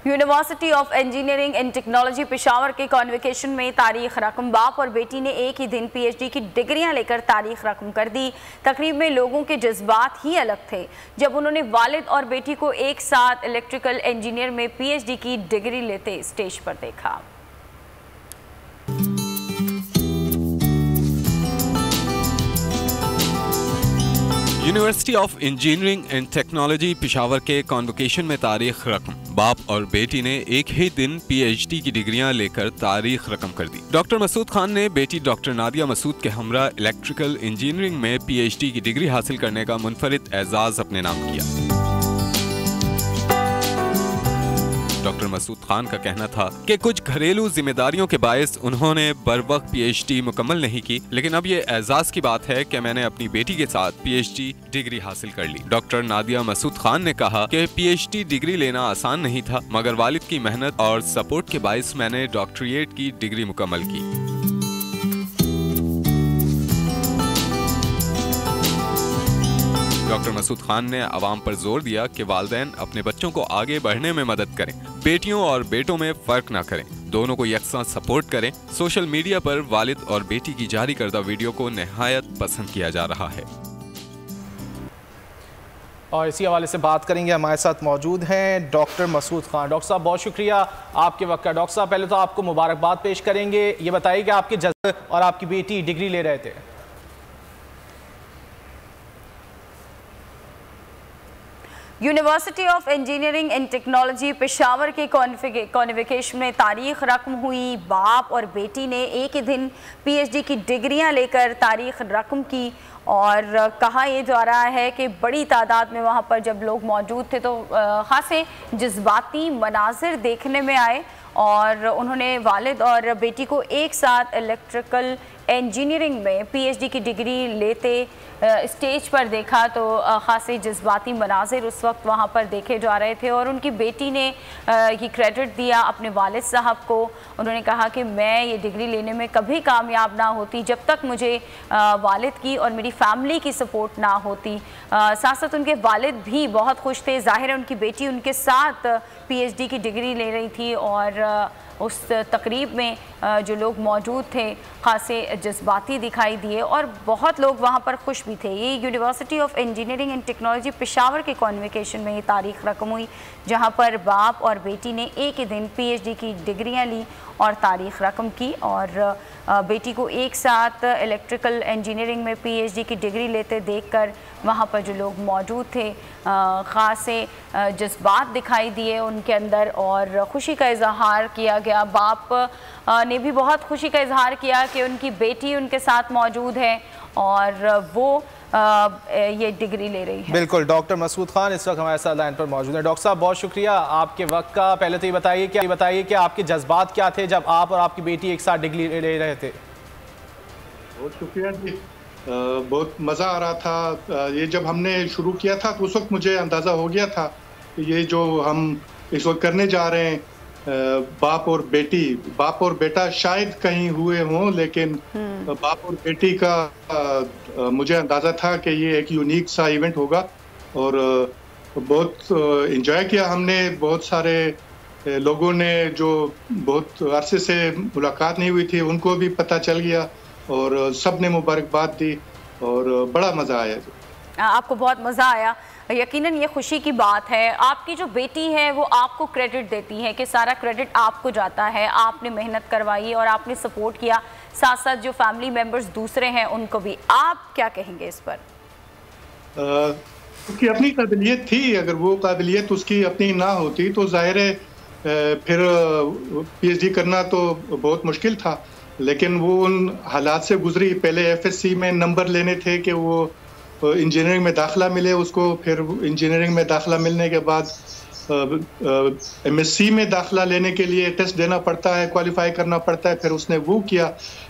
University of engineering and technology Peshawar के convocation में तारीख रकम बाप और बेटी ने एक ही दिन पीएचडी की डिग्रियां लेकर तारीख रकम कर दी। तकरीब में लोगों के जज्बात ही अलग थे जब उन्होंने वालिद और बेटी को एक साथ इलेक्ट्रिकल इंजीनियर में पीएचडी की डिग्री लेते स्टेज पर देखा। University of engineering and technology Peshawar के कॉन्वोकेशन में तारीख रकम बाप और बेटी ने एक ही दिन पीएचडी की डिग्रियां लेकर तारीख रकम कर दी। डॉक्टर मसूद खान ने बेटी डॉक्टर नादिया मसूद के हमरा इलेक्ट्रिकल इंजीनियरिंग में पीएचडी की डिग्री हासिल करने का मुनफरिद एजाज अपने नाम किया। डॉक्टर मसूद खान का कहना था कि कुछ घरेलू जिम्मेदारियों के बायस उन्होंने बरवक्त पीएचडी मुकम्मल नहीं की, लेकिन अब ये एजाज की बात है कि मैंने अपनी बेटी के साथ पीएचडी डिग्री हासिल कर ली। डॉक्टर नादिया मसूद खान ने कहा कि पीएचडी डिग्री लेना आसान नहीं था, मगर वालिद की मेहनत और सपोर्ट के बायस मैंने डॉक्टरेट की डिग्री मुकम्मल की। डॉक्टर मसूद खान ने अवाम पर जोर दिया कि वालिदैन अपने बच्चों को आगे बढ़ने में मदद करें, बेटियों और बेटों में फर्क ना करें, दोनों को यकसां सपोर्ट करें। सोशल मीडिया पर वालिद और बेटी की जारी करदा वीडियो को निहायत पसंद किया जा रहा है। और इसी हवाले से बात करेंगे, हमारे साथ मौजूद हैं डॉक्टर मसूद खान। डॉक्टर साहब बहुत शुक्रिया आपके वक्त का। डॉक्टर साहब पहले तो आपको मुबारकबाद पेश करेंगे, ये बताइए कि आपके जज़्बे और आपकी बेटी डिग्री ले रहे थे। University of engineering and technology Peshawar के कॉन्वोकेशन में तारीख रकम हुई। बाप और बेटी ने एक ही दिन पीएचडी की डिग्रियां लेकर तारीख रकम की और कहा यह जा रहा है कि बड़ी तादाद में वहां पर जब लोग मौजूद थे तो खासे जज्बाती मनाजिर देखने में आए और उन्होंने वालिद और बेटी को एक साथ इलेक्ट्रिकल इंजीनियरिंग में पीएचडी की डिग्री लेते स्टेज पर देखा तो खासे जज्बाती मनाजिर उस वक्त वहाँ पर देखे जा रहे थे और उनकी बेटी ने ये क्रेडिट दिया अपने वालिद साहब को। उन्होंने कहा कि मैं ये डिग्री लेने में कभी कामयाब ना होती जब तक मुझे वालिद की और मेरी फैमिली की सपोर्ट ना होती। साथ साथ उनके वालिद भी बहुत खुश थे। ज़ाहिर है उनकी बेटी उनके साथ पीएचडी की डिग्री ले रही थी और उस तकरीब में जो लोग मौजूद थे खासे जज्बाती दिखाई दिए और बहुत लोग वहाँ पर खुश भी थे। ये university of engineering and technology Peshawar के कॉन्वोकेशन में ये तारीख रकम हुई जहाँ पर बाप और बेटी ने एक ही दिन पीएचडी की डिग्रियाँ ली और तारीख रकम की और बेटी को एक साथ इलेक्ट्रिकल इंजीनियरिंग में पीएचडी की डिग्री लेते देखकर वहाँ पर जो लोग मौजूद थे ख़ासे जज्बात दिखाई दिए उनके अंदर और ख़ुशी का इजहार किया गया। बाप ने भी बहुत खुशी का इजहार किया कि उनकी बेटी उनके साथ मौजूद है और वो ये डिग्री ले रही है। बिल्कुल, डॉक्टर मसूद खान इस वक्त हमारे साथ लाइन पर मौजूद हैं। डॉक्टर साहब बहुत शुक्रिया आपके वक्त का। पहले तो ये बताइए कि आपके जज्बात क्या थे जब आप और आपकी बेटी एक साथ डिग्री ले रहे थे। बहुत शुक्रिया जी, बहुत मज़ा आ रहा था। ये जब हमने शुरू किया था तो उस वक्त मुझे अंदाज़ा हो गया था कि ये जो हम इस वक्त करने जा रहे हैं बाप और बेटा शायद कहीं हुए हों, लेकिन बाप और बेटी का मुझे अंदाज़ा था कि ये एक यूनिक सा इवेंट होगा और बहुत एंजॉय किया हमने। बहुत सारे लोगों ने जो बहुत अरसे से मुलाकात नहीं हुई थी उनको भी पता चल गया और सब ने मुबारकबाद दी और बड़ा मज़ा आया। आपको बहुत मज़ा आया, यकीनन ये खुशी की बात है। आपकी जो बेटी है वो आपको क्रेडिट देती है कि सारा क्रेडिट आपको जाता है, आपने मेहनत करवाई और आपने सपोर्ट किया। साथ साथ जो फैमिली मेंबर्स दूसरे हैं उनको भी, आप क्या कहेंगे इस पर? उसकी अपनी काबिलियत थी, अगर वो काबिलियत उसकी अपनी ना होती तो जाहिर है फिर पीएचडी करना तो बहुत मुश्किल था, लेकिन वो उन हालात से गुजरी। पहले एफएससी में नंबर लेने थे कि वो इंजीनियरिंग में दाखिला मिले उसको, फिर इंजीनियरिंग में दाखिला मिलने के बाद एमएससी में दाखिला लेने के लिए टेस्ट देना पड़ता है, क्वालिफाई करना पड़ता है, फिर उसने वो किया।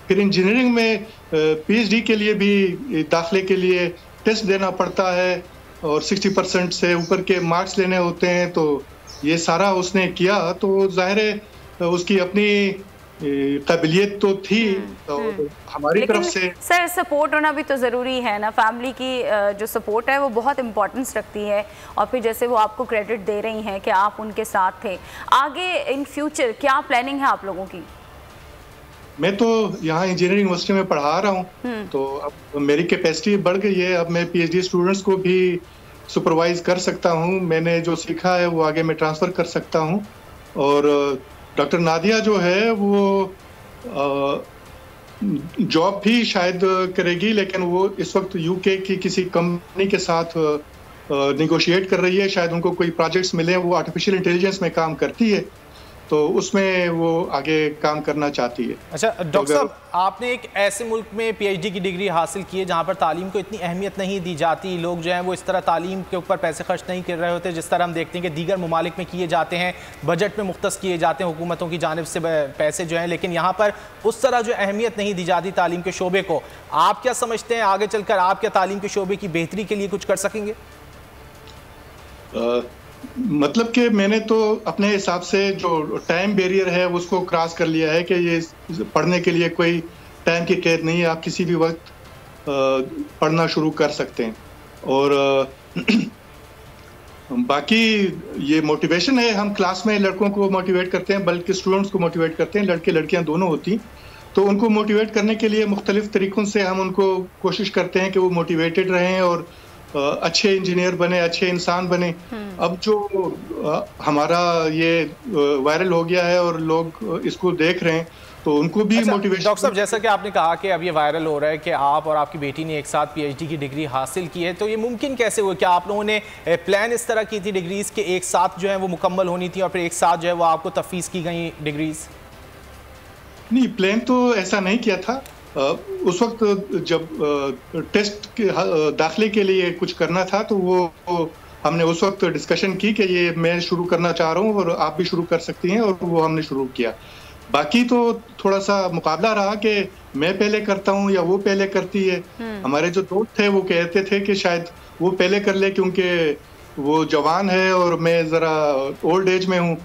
फिर इंजीनियरिंग में पीएचडी के लिए भी दाखिले के लिए टेस्ट देना पड़ता है और 60% से ऊपर के मार्क्स लेने होते हैं, तो ये सारा उसने किया। तो जाहिर है उसकी अपनी काबिलियत तो थी, तो हमारी तरफ से। सर सपोर्ट होना भी तो ज़रूरी है ना, फैमिली की जो सपोर्ट है वो बहुत इम्पोर्टेंस रखती है, और फिर जैसे वो आपको क्रेडिट दे रही हैं कि आप उनके साथ थे। आगे इन फ्यूचर क्या प्लानिंग है आप लोगों की? मैं तो यहाँ इंजीनियरिंग यूनिवर्सिटी में पढ़ा रहा हूँ, तो अब मेरी कैपेसिटी बढ़ गई है, अब मैं पीएचडी स्टूडेंट्स को भी सुपरवाइज कर सकता हूँ। मैंने जो सीखा है वो आगे मैं ट्रांसफ़र कर सकता हूँ। और डॉक्टर नादिया जो है वो जॉब भी शायद करेगी, लेकिन वो इस वक्त यूके की किसी कंपनी के साथ निगोशिएट कर रही है। शायद उनको कोई प्रोजेक्ट्स मिले, वो आर्टिफिशियल इंटेलिजेंस में काम करती है, तो उसमें वो आगे काम करना चाहती है। अच्छा डॉक्टर साहब, आपने एक ऐसे मुल्क में पीएचडी की डिग्री हासिल की है जहाँ पर तालीम को इतनी अहमियत नहीं दी जाती, लोग जो हैं वो इस तरह तालीम के ऊपर पैसे खर्च नहीं कर रहे होते जिस तरह हम देखते हैं कि दीगर ममालिक में किए जाते हैं, बजट में मुख्तस किए जाते हैं हुकूमतों की जानिब से पैसे जो हैं, लेकिन यहाँ पर उस तरह जो अहमियत नहीं दी जाती तालीम के शोबे को। आप क्या समझते हैं आगे चलकर आप क्या तालीम के शोबे की बेहतरी के लिए कुछ कर सकेंगे? मतलब कि मैंने तो अपने हिसाब से जो टाइम बैरियर है उसको क्रॉस कर लिया है कि ये पढ़ने के लिए कोई टाइम की कैद नहीं है, आप किसी भी वक्त पढ़ना शुरू कर सकते हैं। और बाकी ये मोटिवेशन है, हम क्लास में लड़कों को मोटिवेट करते हैं, बल्कि स्टूडेंट्स को मोटिवेट करते हैं, लड़के लड़कियां दोनों होती, तो उनको मोटिवेट करने के लिए मुख्तलिफ तरीक़ों से हम उनको कोशिश करते हैं कि वो मोटिवेटेड रहें और अच्छे इंजीनियर बने, अच्छे इंसान बने। अब जो हमारा ये वायरल हो गया है और लोग इसको देख रहे हैं, तो उनको भी मोटिवेशन। डॉक्टर साहब, जैसा कि आपने कहा कि अब ये वायरल हो रहा है कि आप और आपकी बेटी ने एक साथ पीएचडी की डिग्री हासिल की है, तो ये मुमकिन कैसे हुआ? क्या आप लोगों ने प्लान इस तरह की थी डिग्रीज के एक साथ जो है वो मुकम्मल होनी थी और फिर एक साथ जो है वो आपको तफवीज़ की गई डिग्रीज? नहीं, प्लान तो ऐसा नहीं किया था। उस वक्त जब टेस्ट के दाखिले के लिए कुछ करना था, तो वो हमने उस वक्त डिस्कशन की कि ये मैं शुरू करना चाह रहा हूँ और आप भी शुरू कर सकती हैं, और वो हमने शुरू किया। बाकी तो थोड़ा सा मुकाबला रहा कि मैं पहले करता हूँ या वो पहले करती है। हमारे जो दोस्त थे वो कहते थे कि शायद वो पहले कर ले क्योंकि वो जवान है और मैं ज़रा ओल्ड एज में हूँ,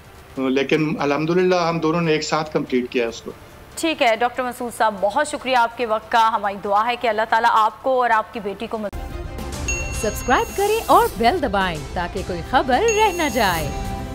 लेकिन अल्हम्दुलिल्लाह हम दोनों ने एक साथ कंप्लीट किया उसको। ठीक है डॉक्टर मसूद साहब, बहुत शुक्रिया आपके वक्त का। हमारी दुआ है कि अल्लाह ताला आपको और आपकी बेटी को सब्सक्राइब करें और बेल दबाएं ताकि कोई खबर रह न जाए।